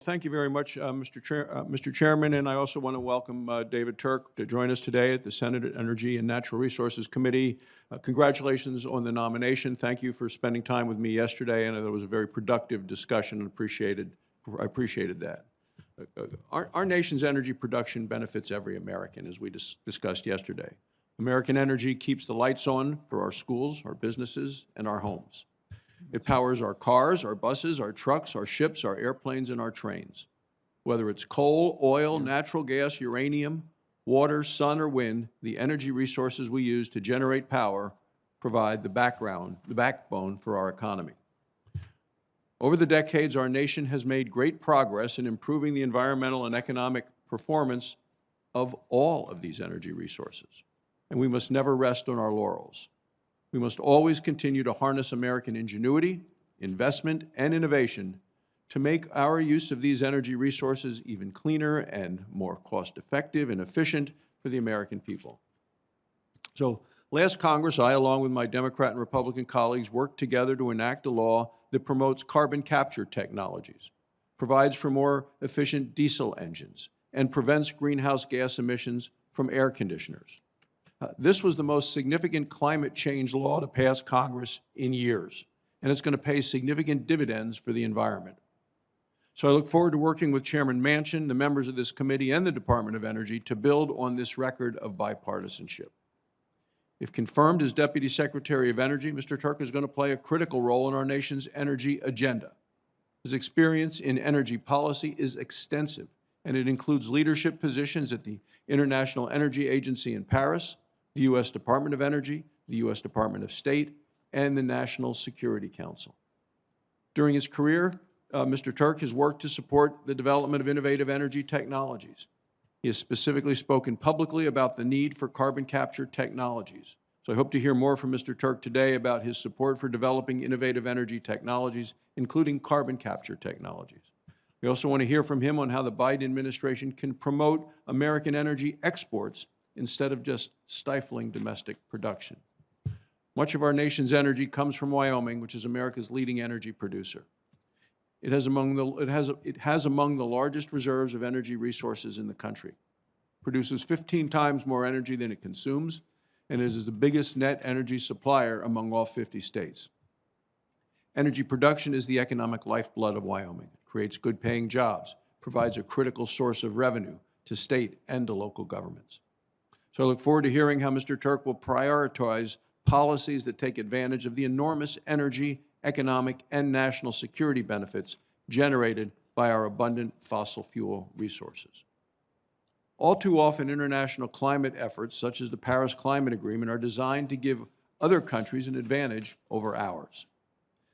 Thank you very much, Mr. Chairman, and I also want to welcome David Turk to join us today at the Senate Energy and Natural Resources Committee. Congratulations on the nomination. Thank you for spending time with me yesterday, and it was a very productive discussion, and I appreciated that. Our nation's energy production benefits every American, as we discussed yesterday. American energy keeps the lights on for our schools, our businesses, and our homes. It powers our cars, our buses, our trucks, our ships, our airplanes, and our trains. Whether it's coal, oil, natural gas, uranium, water, sun, or wind, the energy resources we use to generate power provide the backbone for our economy. Over the decades, our nation has made great progress in improving the environmental and economic performance of all of these energy resources, and we must never rest on our laurels. We must always continue to harness American ingenuity, investment, and innovation to make our use of these energy resources even cleaner and more cost-effective and efficient for the American people. So last Congress, I, along with my Democrat and Republican colleagues, worked together to enact a law that promotes carbon capture technologies, provides for more efficient diesel engines, and prevents greenhouse gas emissions from air conditioners. This was the most significant climate change law to pass Congress in years, and it's going to pay significant dividends for the environment. So I look forward to working with Chairman Manchin, the members of this committee, and the Department of Energy to build on this record of bipartisanship. If confirmed as Deputy Secretary of Energy, Mr. Turk is going to play a critical role in our nation's energy agenda. His experience in energy policy is extensive, and it includes leadership positions at the International Energy Agency in Paris, the U.S. Department of Energy, the U.S. Department of State, and the National Security Council. During his career, Mr. Turk has worked to support the development of innovative energy technologies. He has specifically spoken publicly about the need for carbon capture technologies. So I hope to hear more from Mr. Turk today about his support for developing innovative energy technologies, including carbon capture technologies. We also want to hear from him on how the Biden administration can promote American energy exports instead of just stifling domestic production. Much of our nation's energy comes from Wyoming, which is America's leading energy producer. It has among the largest reserves of energy resources in the country, produces 15 times more energy than it consumes, and it is the biggest net energy supplier among all 50 states. Energy production is the economic lifeblood of Wyoming. It creates good-paying jobs, provides a critical source of revenue to state and to local governments. So I look forward to hearing how Mr. Turk will prioritize policies that take advantage of the enormous energy, economic, and national security benefits generated by our abundant fossil fuel resources. All too often, international climate efforts, such as the Paris Climate Agreement, are designed to give other countries an advantage over ours.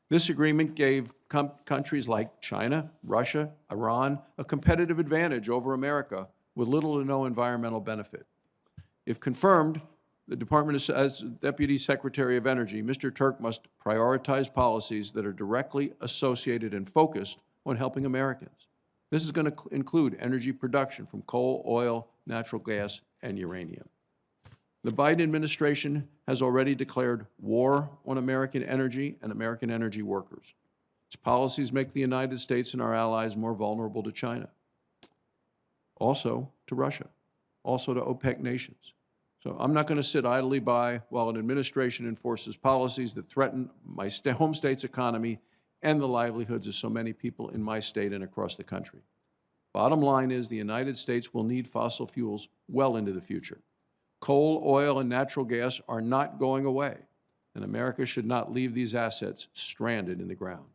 This agreement gave countries like China, Russia, Iran a competitive advantage over America with little to no environmental benefit. If confirmed, as Deputy Secretary of Energy, Mr. Turk must prioritize policies that are directly associated and focused on helping Americans. This is going to include energy production from coal, oil, natural gas, and uranium. The Biden administration has already declared war on American energy and American energy workers. Its policies make the United States and our allies more vulnerable to China, also to Russia, also to OPEC nations. So I'm not going to sit idly by while an administration enforces policies that threaten my home state's economy and the livelihoods of so many people in my state and across the country. Bottom line is the United States will need fossil fuels well into the future. Coal, oil, and natural gas are not going away, and America should not leave these assets stranded in the ground.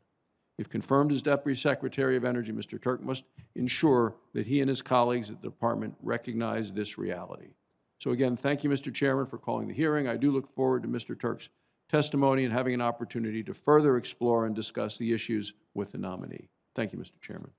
If confirmed as Deputy Secretary of Energy, Mr. Turk must ensure that he and his colleagues at the Department recognize this reality. So again, thank you, Mr. Chairman, for calling the hearing. I do look forward to Mr. Turk's testimony and having an opportunity to further explore and discuss the issues with the nominee. Thank you, Mr. Chairman.